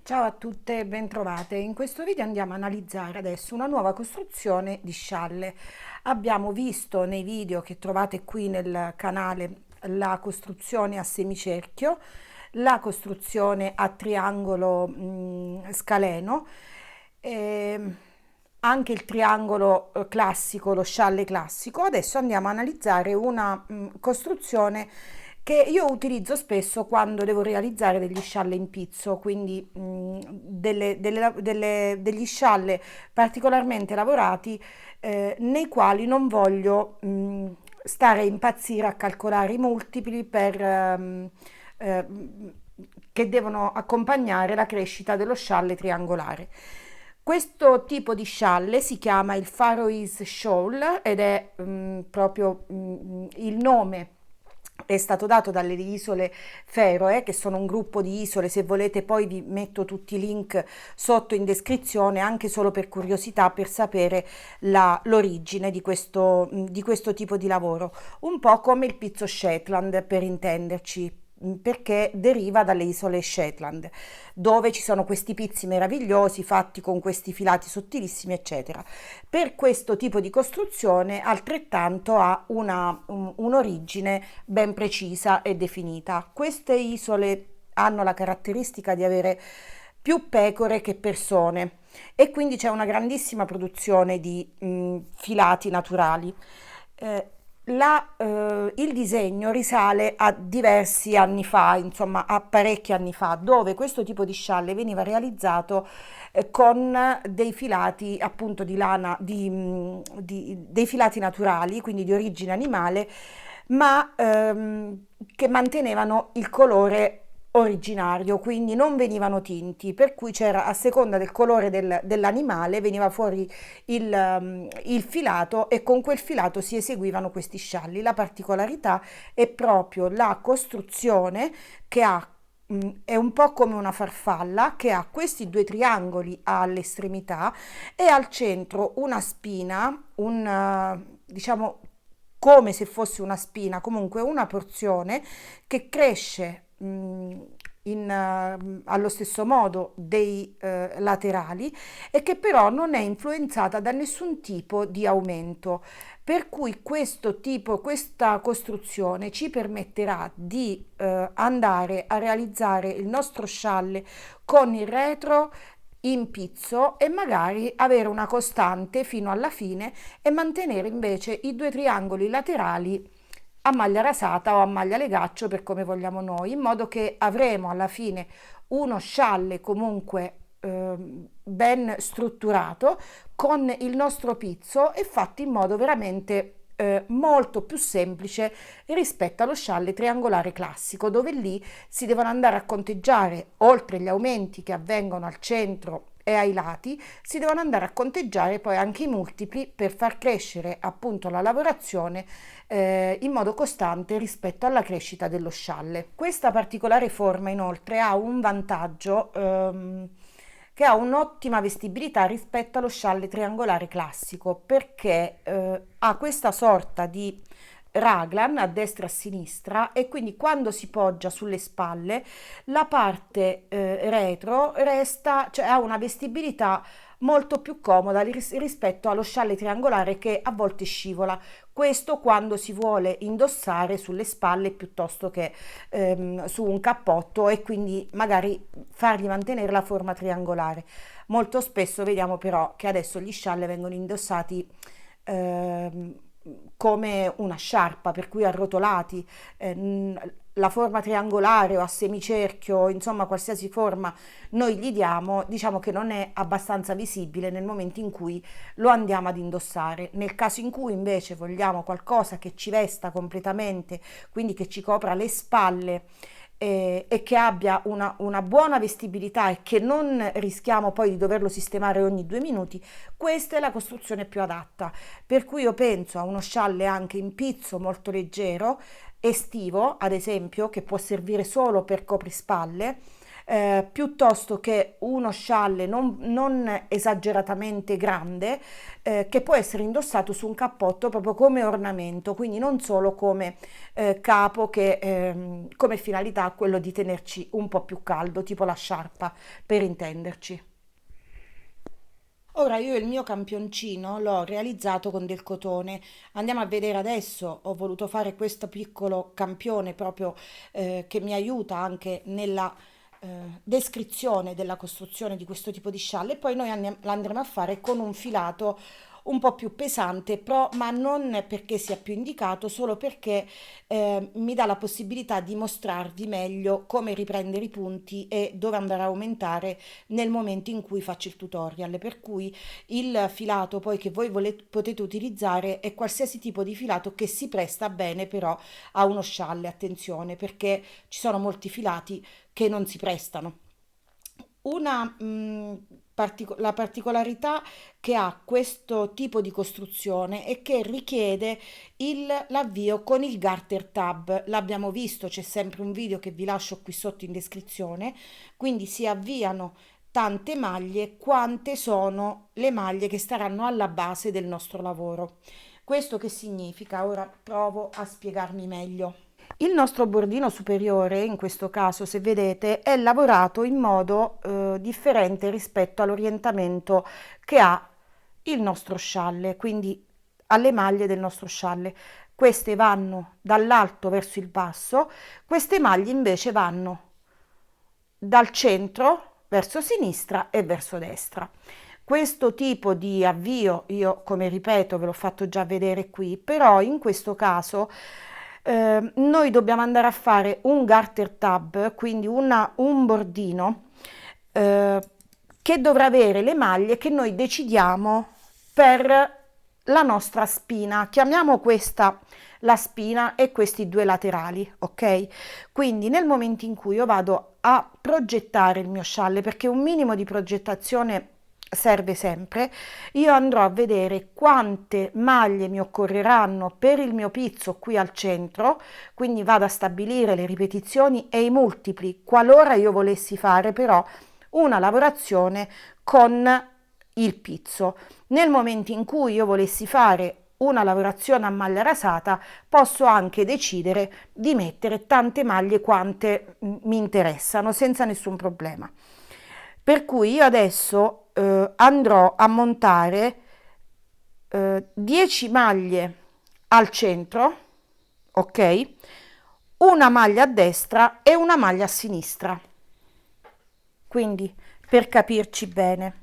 Ciao a tutte e bentrovate. In questo video andiamo a analizzare adesso una nuova costruzione di scialle. Abbiamo visto nei video che trovate qui nel canale la costruzione a semicerchio, la costruzione a triangolo scaleno, e anche il triangolo classico, lo scialle classico. Adesso andiamo a analizzare una costruzione che io utilizzo spesso quando devo realizzare degli scialle in pizzo, quindi degli scialle particolarmente lavorati, nei quali non voglio stare a impazzire a calcolare i multipli eh, che devono accompagnare la crescita dello scialle triangolare. Questo tipo di scialle si chiama il Faroese Shawl ed è proprio il nome è stato dato dalle isole Feroe, che sono un gruppo di isole. Se volete poi vi metto tutti i link sotto in descrizione, anche solo per curiosità, per sapere l'origine di questo tipo di lavoro. Un po' come il pizzo Shetland, per intenderci, perché deriva dalle isole Shetland, dove ci sono questi pizzi meravigliosi fatti con questi filati sottilissimi, eccetera. Per questo tipo di costruzione altrettanto ha un'origine ben precisa e definita. Queste isole hanno la caratteristica di avere più pecore che persone e quindi c'è una grandissima produzione di filati naturali. Eh, il disegno risale a diversi anni fa, insomma a parecchi anni fa, dove questo tipo di scialle veniva realizzato con dei filati appunto di lana, dei filati naturali, quindi di origine animale, ma che mantenevano il colore originario, quindi non venivano tinti, per cui c'era a seconda del colore dell'animale veniva fuori il filato e con quel filato si eseguivano questi scialli. La particolarità è proprio la costruzione che ha è un po' come una farfalla che ha questi due triangoli alle estremità e al centro una spina, diciamo come se fosse una spina, comunque una porzione che cresce allo stesso modo dei laterali e che però non è influenzata da nessun tipo di aumento, per cui questa costruzione ci permetterà di andare a realizzare il nostro scialle con il retro in pizzo e magari avere una costante fino alla fine e mantenere invece i due triangoli laterali a maglia rasata o a maglia legaccio, per come vogliamo noi, in modo che avremo alla fine uno scialle comunque ben strutturato con il nostro pizzo e fatto in modo veramente molto più semplice rispetto allo scialle triangolare classico, dove lì si devono andare a conteggiare, oltre gli aumenti che avvengono al centro e ai lati, si devono andare a conteggiare poi anche i multipli per far crescere appunto la lavorazione in modo costante rispetto alla crescita dello scialle. Questa particolare forma inoltre ha un vantaggio, che ha un'ottima vestibilità rispetto allo scialle triangolare classico, perché ha questa sorta di raglan a destra e a sinistra e quindi quando si poggia sulle spalle la parte retro resta, cioè ha una vestibilità molto più comoda rispetto allo scialle triangolare che a volte scivola. Questo quando si vuole indossare sulle spalle piuttosto che su un cappotto e quindi magari fargli mantenere la forma triangolare. Molto spesso vediamo però che adesso gli scialle vengono indossati ehm, come una sciarpa, per cui arrotolati. La forma triangolare o a semicerchio, insomma qualsiasi forma noi gli diamo, diciamo che non è abbastanza visibile nel momento in cui lo andiamo ad indossare. Nel caso in cui invece vogliamo qualcosa che ci vesta completamente, quindi che ci copra le spalle e che abbia una buona vestibilità e che non rischiamo poi di doverlo sistemare ogni 2 minuti, questa è la costruzione più adatta. Per cui io penso a uno scialle anche in pizzo molto leggero, estivo ad esempio, che può servire solo per coprispalle, piuttosto che uno scialle non esageratamente grande, che può essere indossato su un cappotto proprio come ornamento, quindi non solo come capo che come finalità ha quello di tenerci un po' più caldo, tipo la sciarpa, per intenderci. Ora io il mio campioncino l'ho realizzato con del cotone. Andiamo a vedere adesso. Ho voluto fare questo piccolo campione proprio che mi aiuta anche nella descrizione della costruzione di questo tipo di scialle. E poi noi l'andremo a fare con un filato un po' più pesante, ma non perché sia più indicato, solo perché mi dà la possibilità di mostrarvi meglio come riprendere i punti e dove andare a aumentare nel momento in cui faccio il tutorial. Per cui il filato poi che voi potete utilizzare è qualsiasi tipo di filato che si presta bene però a uno scialle, attenzione, perché ci sono molti filati che non si prestano. Una, la particolarità che ha questo tipo di costruzione è che richiede l'avvio con il garter tab. L'abbiamo visto, c'è sempre un video che vi lascio qui sotto in descrizione, quindi si avviano tante maglie quante sono le maglie che staranno alla base del nostro lavoro. Questo che significa? Ora provo a spiegarmi meglio. Il nostro bordino superiore, in questo caso, se vedete, è lavorato in modo differente rispetto all'orientamento che ha il nostro scialle, quindi alle maglie del nostro scialle. Queste vanno dall'alto verso il basso, queste maglie invece vanno dal centro verso sinistra e verso destra. Questo tipo di avvio, io come ripeto ve l'ho fatto già vedere qui, però in questo caso noi dobbiamo andare a fare un garter tab, quindi un bordino che dovrà avere le maglie che noi decidiamo per la nostra spina. Chiamiamo questa la spina e questi due laterali, ok? Quindi nel momento in cui io vado a progettare il mio scialle, perché un minimo di progettazione serve sempre, io andrò a vedere quante maglie mi occorreranno per il mio pizzo qui al centro, quindi vado a stabilire le ripetizioni e i multipli qualora io volessi fare però una lavorazione con il pizzo. Nel momento in cui io volessi fare una lavorazione a maglia rasata, posso anche decidere di mettere tante maglie quante mi interessano senza nessun problema. Per cui io adesso andrò a montare 10 maglie al centro, ok? Una maglia a destra e una maglia a sinistra. Quindi, per capirci bene,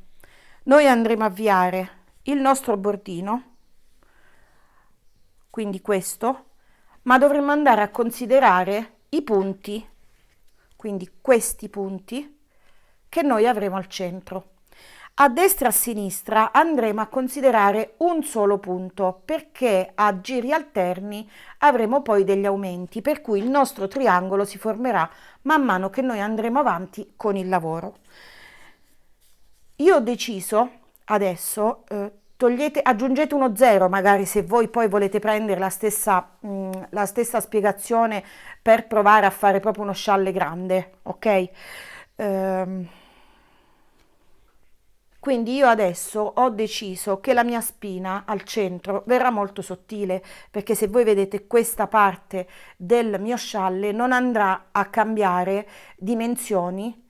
noi andremo a avviare il nostro bordino, quindi questo, ma dovremo andare a considerare i punti, quindi questi punti che noi avremo al centro. A destra e a sinistra andremo a considerare un solo punto perché a giri alterni avremo poi degli aumenti, per cui il nostro triangolo si formerà man mano che noi andremo avanti con il lavoro. Io ho deciso adesso, aggiungete uno 0 magari se voi poi volete prendere la stessa spiegazione per provare a fare proprio uno scialle grande, ok? Ehm, quindi io adesso ho deciso che la mia spina al centro verrà molto sottile, perché se voi vedete questa parte del mio scialle non andrà a cambiare dimensioni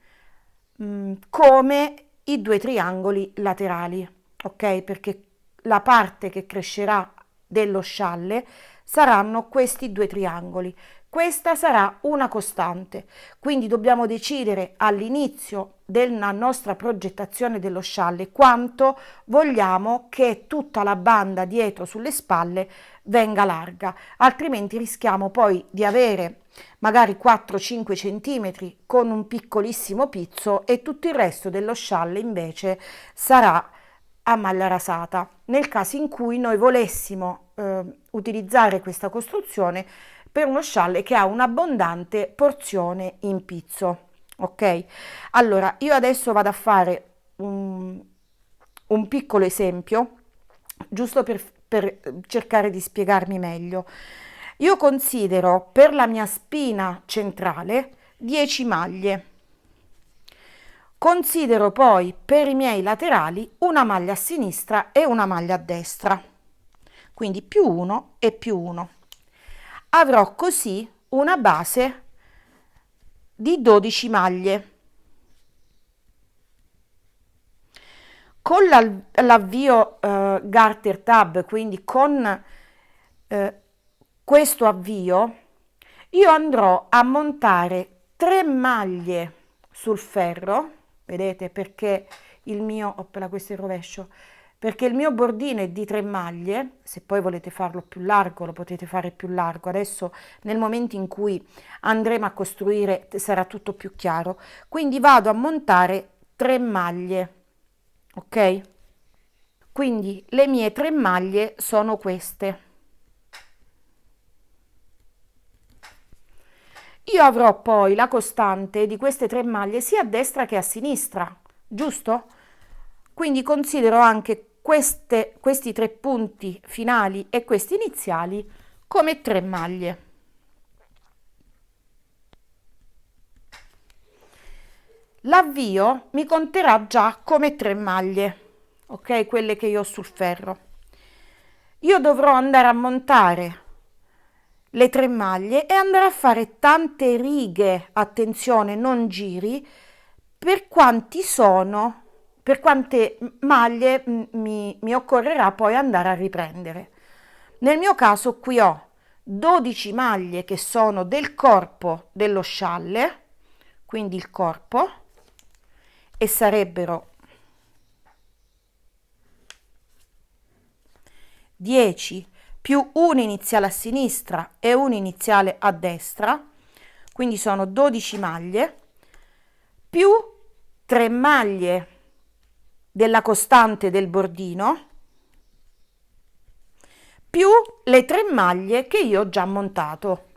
come i due triangoli laterali, ok? Perché la parte che crescerà dello scialle saranno questi due triangoli. Questa sarà una costante, quindi dobbiamo decidere all'inizio della nostra progettazione dello scialle quanto vogliamo che tutta la banda dietro sulle spalle venga larga, altrimenti rischiamo poi di avere magari 4-5 centimetri con un piccolissimo pizzo e tutto il resto dello scialle invece sarà a maglia rasata. Nel caso in cui noi volessimo utilizzare questa costruzione per uno scialle che ha un'abbondante porzione in pizzo, ok? Allora, io adesso vado a fare un piccolo esempio, giusto per cercare di spiegarmi meglio. Io considero per la mia spina centrale 10 maglie, Considero poi per i miei laterali una maglia a sinistra e una maglia a destra, quindi più 1 e più 1. Avrò così una base di 12 maglie. Con l'avvio garter tab, quindi con questo avvio, io andrò a montare 3 maglie sul ferro, vedete, perché il mio, oppla, questo è il rovescio, perché il mio bordino è di 3 maglie. Se poi volete farlo più largo lo potete fare più largo, adesso nel momento in cui andremo a costruire sarà tutto più chiaro. Quindi vado a montare 3 maglie, ok? Quindi le mie 3 maglie sono queste. Io avrò poi la costante di queste 3 maglie sia a destra che a sinistra, giusto? Quindi considero anche questi 3 punti finali e questi iniziali come 3 maglie. L'avvio mi conterà già come 3 maglie, ok? Quelle che io ho sul ferro. Io dovrò andare a montare le 3 maglie e andare a fare tante righe, attenzione, non giri, per quante maglie mi occorrerà poi andare a riprendere. Nel mio caso qui ho 12 maglie che sono del corpo dello scialle, quindi il corpo, e sarebbero 10 più un iniziale a sinistra e un iniziale a destra, quindi sono 12 maglie, più 3 maglie della costante del bordino, più le 3 maglie che io ho già montato.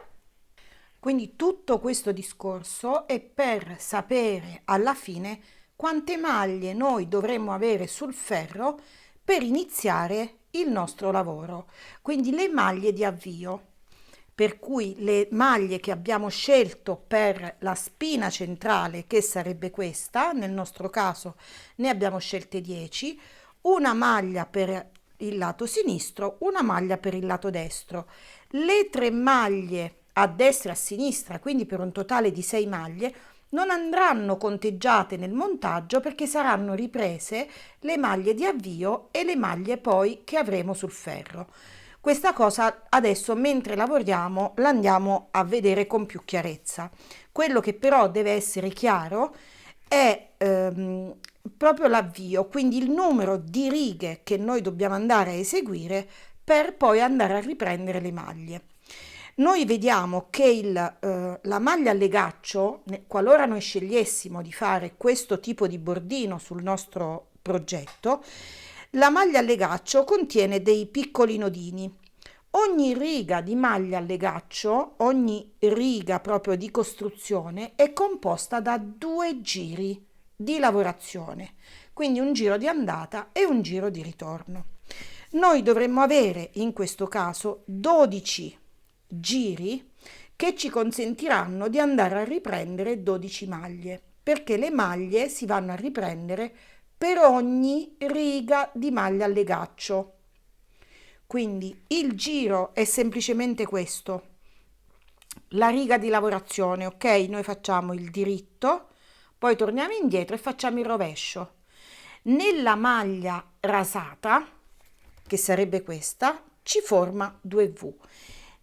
Quindi tutto questo discorso è per sapere alla fine quante maglie noi dovremmo avere sul ferro per iniziare il nostro lavoro. Quindi le maglie di avvio, per cui le maglie che abbiamo scelto per la spina centrale, che sarebbe questa, nel nostro caso ne abbiamo scelte 10, una maglia per il lato sinistro, una maglia per il lato destro. Le 3 maglie a destra e a sinistra, quindi per un totale di 6 maglie, non andranno conteggiate nel montaggio perché saranno riprese le maglie di avvio e le maglie poi che avremo sul ferro. Questa cosa adesso mentre lavoriamo la andiamo a vedere con più chiarezza. Quello che però deve essere chiaro è proprio l'avvio, quindi il numero di righe che noi dobbiamo andare a eseguire per poi andare a riprendere le maglie. Noi vediamo che la maglia a legaccio, qualora noi scegliessimo di fare questo tipo di bordino sul nostro progetto, la maglia a legaccio contiene dei piccoli nodini. Ogni riga di maglia a legaccio, ogni riga proprio di costruzione è composta da 2 giri di lavorazione, quindi un giro di andata e un giro di ritorno. Noi dovremmo avere in questo caso 12 giri che ci consentiranno di andare a riprendere 12 maglie, perché le maglie si vanno a riprendere per ogni riga di maglia a legaccio. Quindi il giro è semplicemente questo, la riga di lavorazione, ok? Noi facciamo il diritto, poi torniamo indietro e facciamo il rovescio. Nella maglia rasata, che sarebbe questa, ci forma 2V.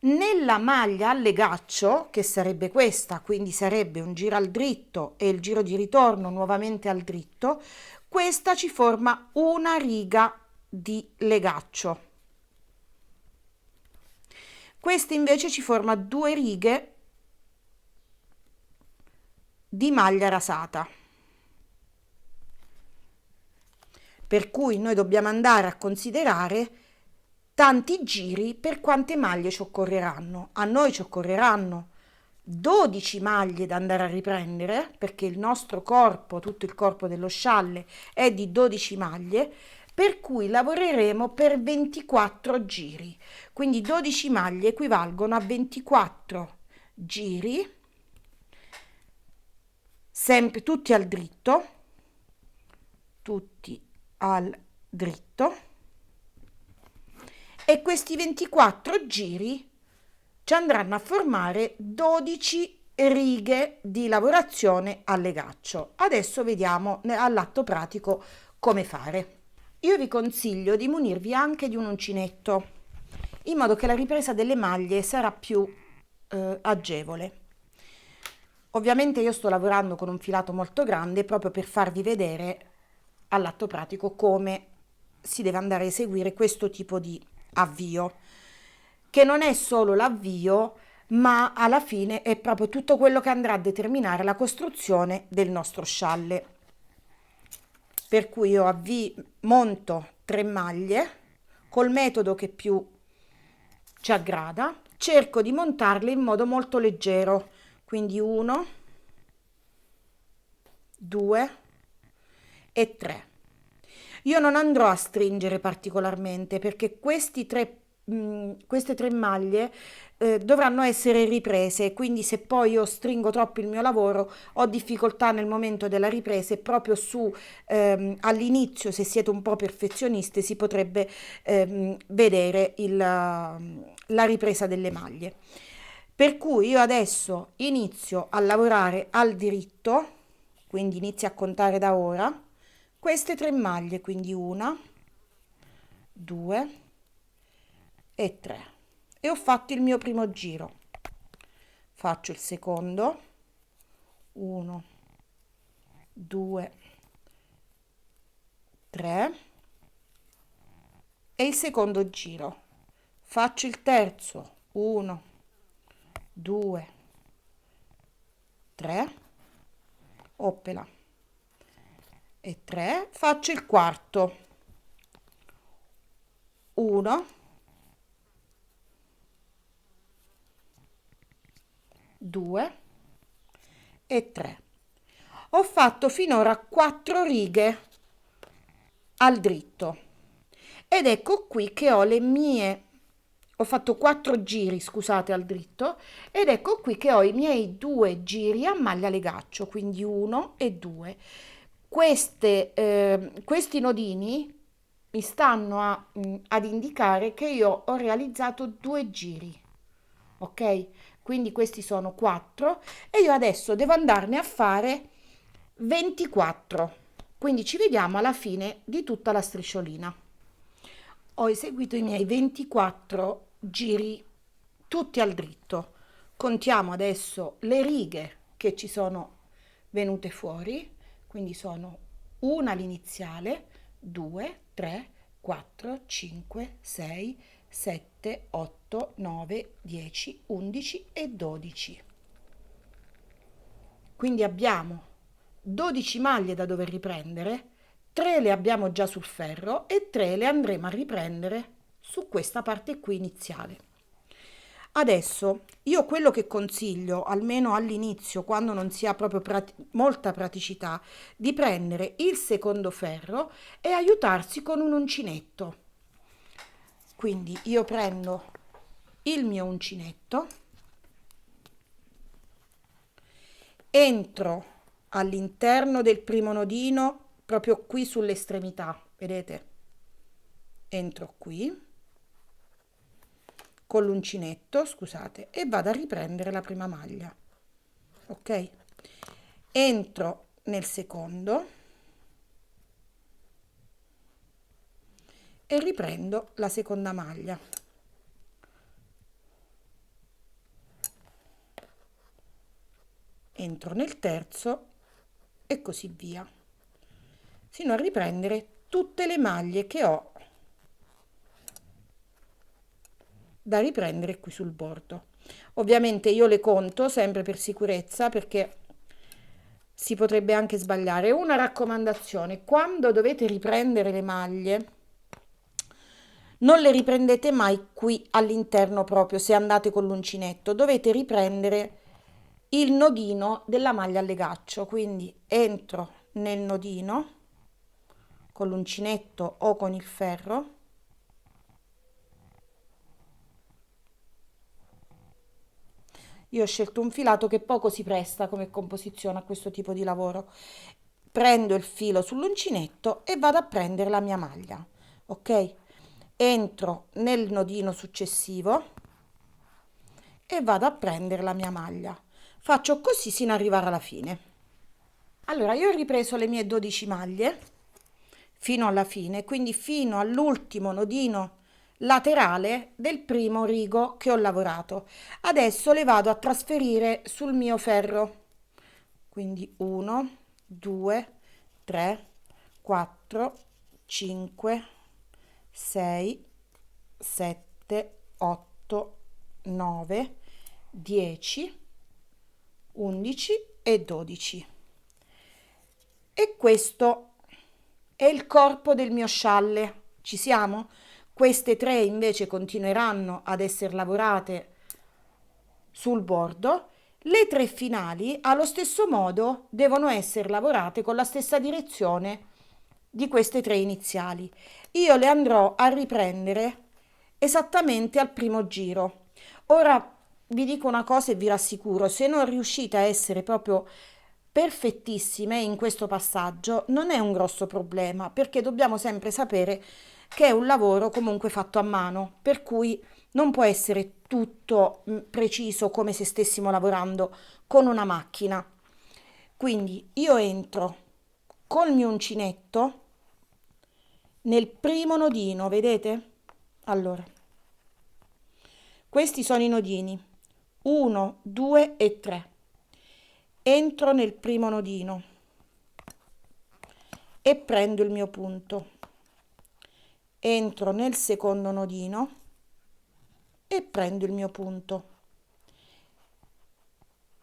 Nella maglia a legaccio, che sarebbe questa, quindi sarebbe un giro al dritto e il giro di ritorno nuovamente al dritto, questa ci forma una riga di legaccio. Questa invece ci forma 2 righe di maglia rasata. Per cui noi dobbiamo andare a considerare tanti giri per quante maglie ci occorreranno. A noi ci occorreranno 12 maglie da andare a riprendere, perché il nostro corpo, tutto il corpo dello scialle è di 12 maglie, per cui lavoreremo per 24 giri. Quindi 12 maglie equivalgono a 24 giri, sempre tutti al dritto, tutti al dritto e questi 24 giri ci andranno a formare 12 righe di lavorazione al legaccio. Adesso vediamo all'atto pratico come fare. Io vi consiglio di munirvi anche di un uncinetto, in modo che la ripresa delle maglie sarà più agevole. Ovviamente io sto lavorando con un filato molto grande proprio per farvi vedere all'atto pratico come si deve andare a eseguire questo tipo di avvio, che non è solo l'avvio, ma alla fine è proprio tutto quello che andrà a determinare la costruzione del nostro scialle. Per cui io monto 3 maglie col metodo che più ci aggrada, cerco di montarle in modo molto leggero, quindi 1, 2 e 3. Io non andrò a stringere particolarmente perché queste 3 maglie dovranno essere riprese, quindi se poi io stringo troppo il mio lavoro ho difficoltà nel momento della ripresa e proprio all'inizio, se siete un po' perfezionisti, si potrebbe vedere la ripresa delle maglie. Per cui io adesso inizio a lavorare al diritto, quindi inizio a contare da ora queste 3 maglie, quindi 1, 2 e 3. E ho fatto il mio primo giro. Faccio il secondo, 1, 2, 3 e il secondo giro. Faccio il terzo, 1, 2, 3, oppela, e 3. Faccio il quarto, 1, 2 e 3. Ho fatto finora 4 righe al dritto ed ecco qui che ho fatto 4 giri, scusate, al dritto, ed ecco qui che ho i miei 2 giri a maglia legaccio, quindi 1 e 2. Questi nodini mi stanno ad indicare che io ho realizzato 2 giri, ok? Quindi questi sono 4 e io adesso devo andarne a fare 24. Quindi ci vediamo alla fine di tutta la strisciolina. Ho eseguito i miei 24 giri tutti al dritto. Contiamo adesso le righe che ci sono venute fuori, quindi sono una l'iniziale, 2, 3, 4, 5, 6, 7, 8, 9, 10, 11 e 12. Quindi abbiamo 12 maglie da dover riprendere, 3 le abbiamo già sul ferro e 3 le andremo a riprendere su questa parte qui iniziale. Adesso io quello che consiglio, almeno all'inizio, quando non si ha proprio molta praticità, di prendere il secondo ferro e aiutarsi con un uncinetto. Quindi io prendo il mio uncinetto, entro all'interno del primo nodino, proprio qui sull'estremità, vedete? Entro qui con l'uncinetto, scusate, e vado a riprendere la prima maglia, ok? Entro nel secondo e riprendo la seconda maglia. Entro nel terzo e così via, sino a riprendere tutte le maglie che ho da riprendere qui sul bordo. Ovviamente io le conto sempre per sicurezza perché si potrebbe anche sbagliare. Una raccomandazione: quando dovete riprendere le maglie, non le riprendete mai qui all'interno proprio se andate con l'uncinetto, dovete riprendere il nodino della maglia al legaccio, quindi entro nel nodino con l'uncinetto o con il ferro, io ho scelto un filato che poco si presta come composizione a questo tipo di lavoro, prendo il filo sull'uncinetto e vado a prendere la mia maglia, ok? Entro nel nodino successivo e vado a prendere la mia maglia. Faccio così sino ad arrivare alla fine. Allora, io ho ripreso le mie 12 maglie fino alla fine, quindi fino all'ultimo nodino laterale del primo rigo che ho lavorato. Adesso le vado a trasferire sul mio ferro. Quindi 1, 2, 3, 4, 5, 6, 7, 8, 9, 10, 11 e 12. E questo è il corpo del mio scialle. Ci siamo? Queste tre invece continueranno ad essere lavorate sul bordo. Le tre finali, allo stesso modo, devono essere lavorate con la stessa direzione di queste tre iniziali. Io le andrò a riprendere esattamente al primo giro. Ora vi dico una cosa e vi rassicuro, se non riuscite a essere proprio perfettissime in questo passaggio, non è un grosso problema, perché dobbiamo sempre sapere che è un lavoro comunque fatto a mano, per cui non può essere tutto preciso come se stessimo lavorando con una macchina. Quindi io entro col mio uncinetto nel primo nodino, vedete? Allora, questi sono i nodini 1, 2 e 3. Entro nel primo nodino e prendo il mio punto. Entro nel secondo nodino e prendo il mio punto.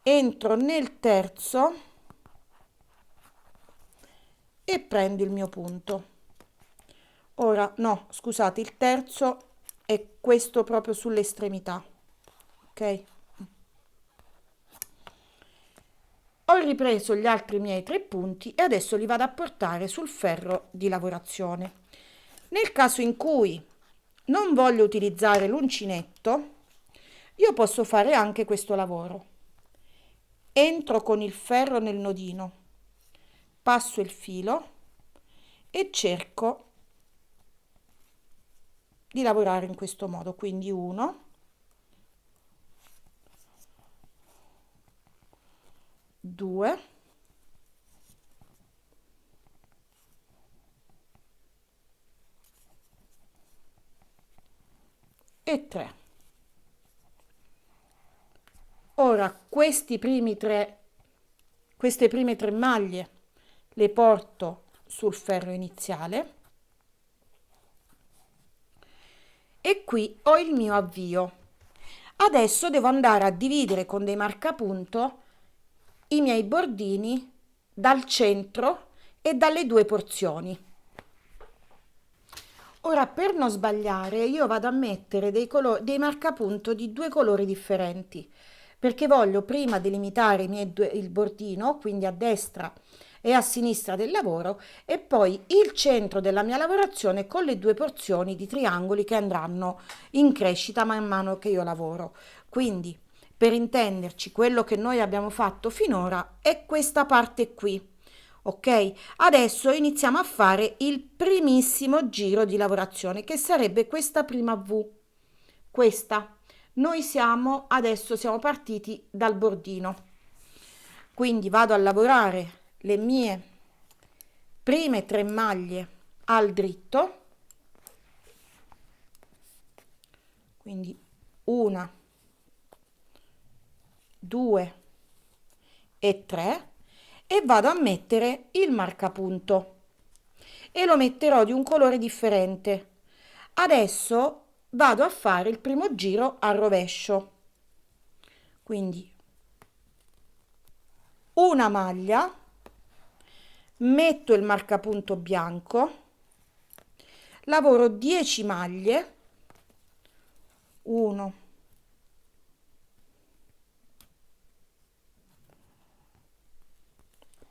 Entro nel terzo e prendo il mio punto. Ora, no, scusate, il terzo è questo proprio sull'estremità, ok? Ho ripreso gli altri miei tre punti e adesso li vado a portare sul ferro di lavorazione. Nel caso in cui non voglio utilizzare l'uncinetto, io posso fare anche questo lavoro. Entro con il ferro nel nodino, passo il filo e cerco di lavorare in questo modo, quindi 1, 2, e 3. Ora queste prime tre maglie le porto sul ferro iniziale e qui ho il mio avvio. Adesso devo andare a dividere con dei marcapunto i miei bordini dal centro e dalle due porzioni. Ora, per non sbagliare, io vado a mettere dei marcapunto di due colori differenti, perché voglio prima delimitare il bordino, quindi a destra e a sinistra del lavoro, e poi il centro della mia lavorazione con le due porzioni di triangoli che andranno in crescita man mano che io lavoro. Quindi, per intenderci, quello che noi abbiamo fatto finora è questa parte qui. Ok, adesso iniziamo a fare il primissimo giro di lavorazione che sarebbe questa prima V. Questa. Noi adesso siamo partiti dal bordino. Quindi vado a lavorare le mie prime tre maglie al dritto. Quindi una, due e tre e vado a mettere il marcapunto e lo metterò di un colore differente. Adesso vado a fare il primo giro a rovescio, quindi una maglia, metto il marcapunto bianco, lavoro 10 maglie, 1,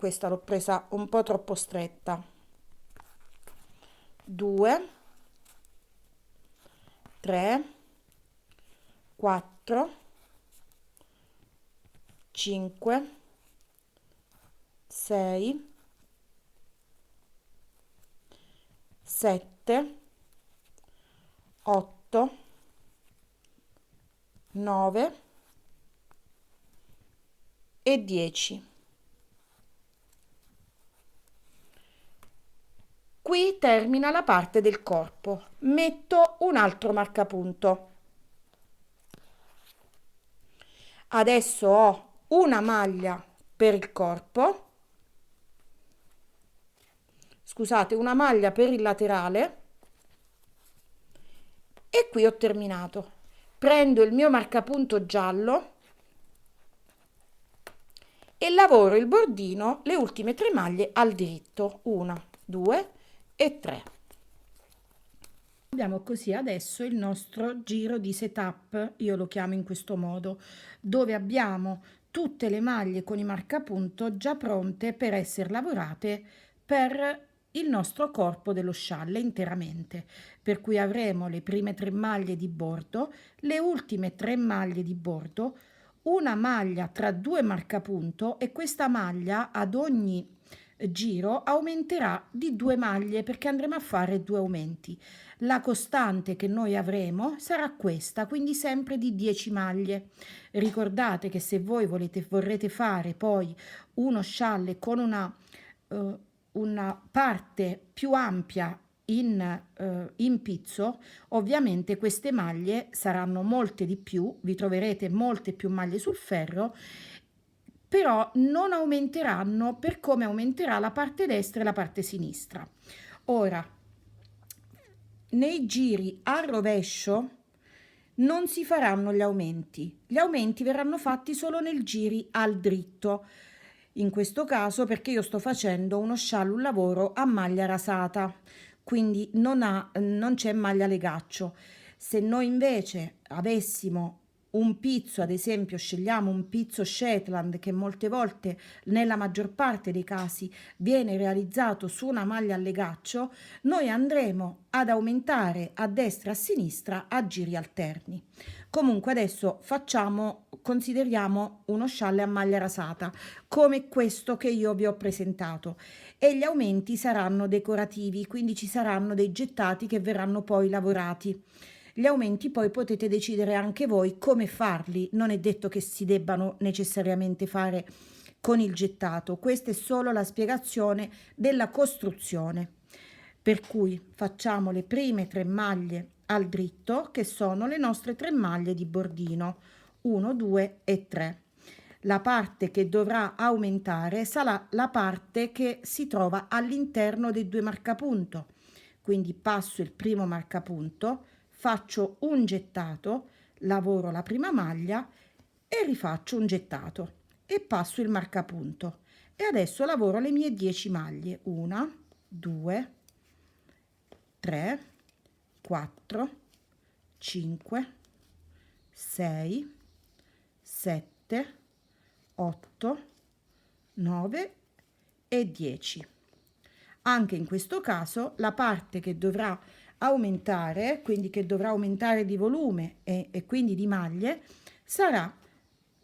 'questa l'ho presa un po' troppo stretta, 2, 3, 4, 5, 6, 7, 8, 9 e 10. Qui termina la parte del corpo. Metto un altro marcapunto. Adesso ho una maglia per il corpo, scusate, una maglia per il laterale e qui ho terminato. Prendo il mio marcapunto giallo e lavoro il bordino, le ultime 3 maglie al diritto, 1, 2 e 3. Abbiamo così adesso il nostro giro di setup, io lo chiamo in questo modo, dove abbiamo tutte le maglie con i marcapunto già pronte per essere lavorate per il nostro corpo dello scialle interamente, per cui avremo le prime 3 maglie di bordo, le ultime 3 maglie di bordo, una maglia tra 2 marcapunto e questa maglia ad ogni giro aumenterà di 2 maglie perché andremo a fare 2 aumenti. La costante che noi avremo sarà questa, quindi sempre di 10 maglie. Ricordate che se voi vorrete fare poi uno scialle con una parte più ampia in pizzo, ovviamente queste maglie saranno molte di più, vi troverete molte più maglie sul ferro, però non aumenteranno per come aumenterà la parte destra e la parte sinistra. Ora, nei giri a rovescio non si faranno gli aumenti verranno fatti solo nel giri al dritto, in questo caso perché io sto facendo uno scialle, un lavoro a maglia rasata, quindi non c'è maglia legaccio. Se noi invece avessimo un pizzo, ad esempio scegliamo un pizzo Shetland che molte volte nella maggior parte dei casi viene realizzato su una maglia a legaccio, noi andremo ad aumentare a destra e a sinistra a giri alterni. Comunque adesso consideriamo uno scialle a maglia rasata come questo che io vi ho presentato e gli aumenti saranno decorativi, quindi ci saranno dei gettati che verranno poi lavorati. Gli aumenti poi potete decidere anche voi come farli, non è detto che si debbano necessariamente fare con il gettato, questa è solo la spiegazione della costruzione. Per cui facciamo le prime 3 maglie al dritto che sono le nostre 3 maglie di bordino, 1, 2 e 3. La parte che dovrà aumentare sarà la parte che si trova all'interno dei 2 marcapunto. Quindi passo il primo marcapunto, faccio un gettato, lavoro la prima maglia e rifaccio un gettato e passo il marcapunto. E adesso lavoro le mie 10 maglie, 1, 2, 3, 4, 5, 6, 7, 8, 9 e 10. Anche in questo caso la parte che dovrà aumentare, quindi che dovrà aumentare di volume e quindi di maglie, sarà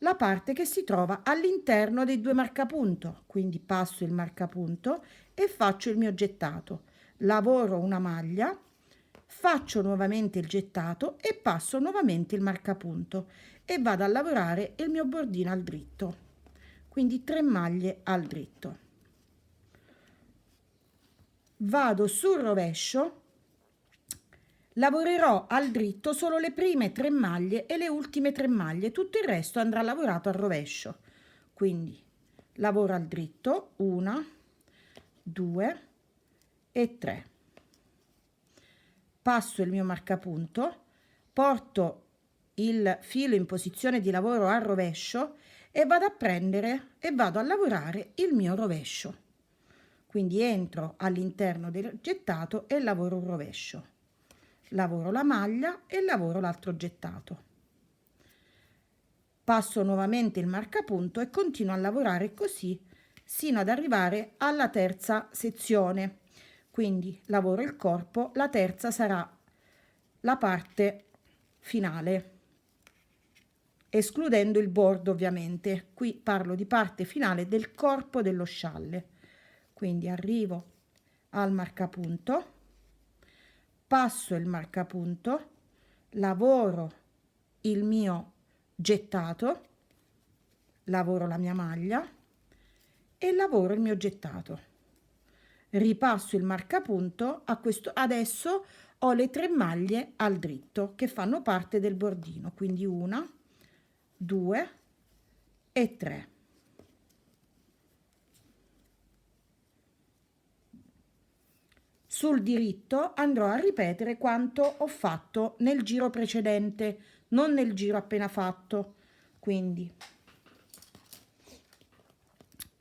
la parte che si trova all'interno dei 2 marcapunto. Quindi passo il marcapunto e faccio il mio gettato. Lavoro una maglia, faccio nuovamente il gettato e passo nuovamente il marcapunto e vado a lavorare il mio bordino al dritto. Quindi 3 maglie al dritto. Vado sul rovescio, lavorerò al dritto solo le prime 3 maglie e le ultime 3 maglie, tutto il resto andrà lavorato al rovescio. Quindi lavoro al dritto, 1, 2 e 3. Passo il mio marcapunto, porto il filo in posizione di lavoro al rovescio e vado a prendere e vado a lavorare il mio rovescio. Quindi entro all'interno del gettato e lavoro un rovescio. Lavoro la maglia e lavoro l'altro gettato. Passo nuovamente il marcapunto e continuo a lavorare così sino ad arrivare alla terza sezione. Quindi lavoro il corpo, la terza sarà la parte finale, escludendo il bordo ovviamente. Qui parlo di parte finale del corpo dello scialle. Quindi arrivo al marcapunto, passo il marcapunto, lavoro il mio gettato, lavoro la mia maglia e lavoro il mio gettato. Ripasso il marcapunto, adesso ho le 3 maglie al dritto che fanno parte del bordino, quindi 1, 2 e 3. Sul diritto andrò a ripetere quanto ho fatto nel giro precedente, non nel giro appena fatto. Quindi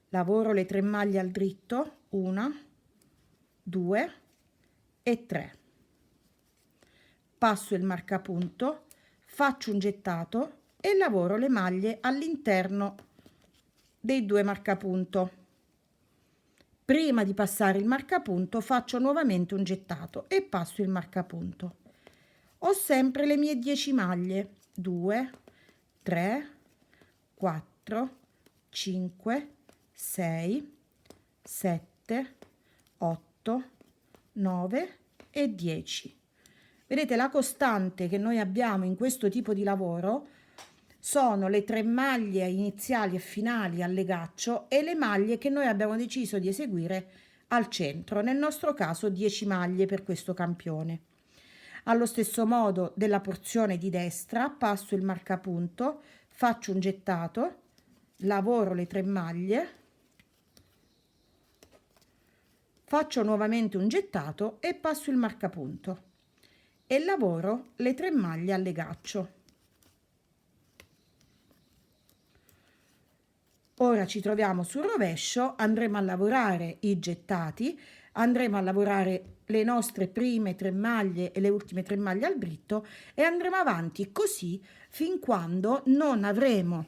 lavoro le 3 maglie al dritto, 1, 2 e 3. Passo il marcapunto, faccio un gettato e lavoro le maglie all'interno dei 2 marcapunto. Prima di passare il marcapunto faccio nuovamente un gettato e passo il marcapunto. Ho sempre le mie 10 maglie, 2, 3, 4, 5, 6, 7, 8, 9 e 10. Vedete, la costante che noi abbiamo in questo tipo di lavoro sono le 3 maglie iniziali e finali al legaccio e le maglie che noi abbiamo deciso di eseguire al centro, nel nostro caso 10 maglie per questo campione. Allo stesso modo della porzione di destra passo il marcapunto, faccio un gettato, lavoro le 3 maglie, faccio nuovamente un gettato e passo il marcapunto e lavoro le 3 maglie al legaccio. Ora ci troviamo sul rovescio, andremo a lavorare i gettati, andremo a lavorare le nostre prime 3 maglie e le ultime 3 maglie al dritto e andremo avanti così fin quando non avremo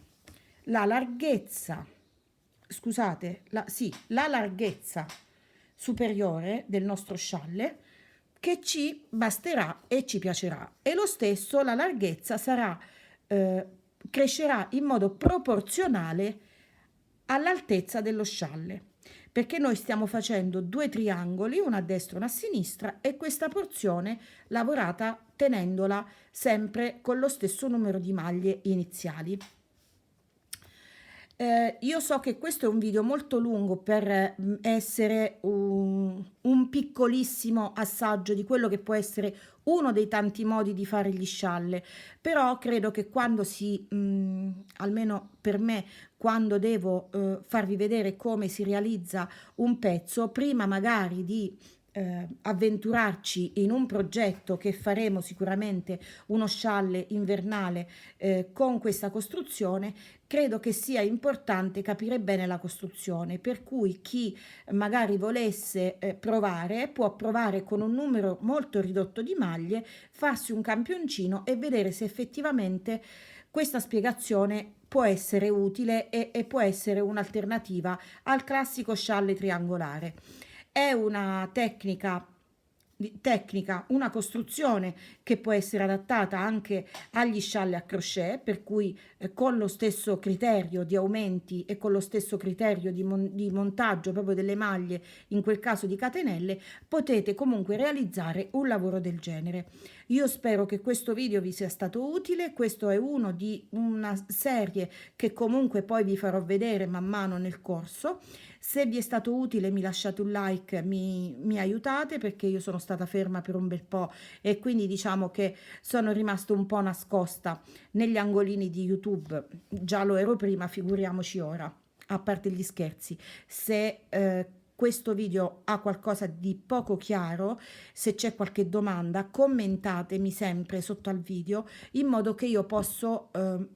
la larghezza, scusate, la larghezza superiore del nostro scialle che ci basterà e ci piacerà, e lo stesso la larghezza sarà crescerà in modo proporzionale all'altezza dello scialle, perché noi stiamo facendo 2 triangoli, uno a destra e uno a sinistra, e questa porzione lavorata tenendola sempre con lo stesso numero di maglie iniziali. Io so che questo è un video molto lungo per essere un piccolissimo assaggio di quello che può essere uno dei tanti modi di fare gli scialle, però credo che quando almeno per me, quando devo farvi vedere come si realizza un pezzo, prima magari di avventurarci in un progetto che faremo sicuramente uno scialle invernale con questa costruzione, credo che sia importante capire bene la costruzione, per cui chi magari volesse provare può provare con un numero molto ridotto di maglie, farsi un campioncino e vedere se effettivamente questa spiegazione può essere utile e può essere un'alternativa al classico scialle triangolare. È una tecnica, una costruzione che può essere adattata anche agli scialli a crochet, per cui con lo stesso criterio di aumenti e con lo stesso criterio di montaggio proprio delle maglie, in quel caso di catenelle, potete comunque realizzare un lavoro del genere. Io spero che questo video vi sia stato utile. Questo è uno di una serie che comunque poi vi farò vedere man mano nel corso. Se vi è stato utile mi lasciate un like, mi aiutate, perché io sono stata ferma per un bel po' e quindi diciamo che sono rimasta un po' nascosta negli angolini di YouTube. Già lo ero prima, figuriamoci ora, a parte gli scherzi. Se questo video ha qualcosa di poco chiaro, se c'è qualche domanda, commentatemi sempre sotto al video, in modo che io posso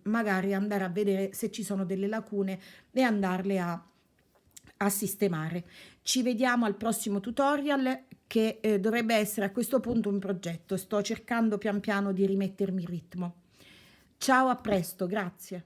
magari andare a vedere se ci sono delle lacune e andarle a sistemare. Ci vediamo al prossimo tutorial, che dovrebbe essere a questo punto un progetto. Sto cercando pian piano di rimettermi in ritmo. Ciao, a presto, grazie.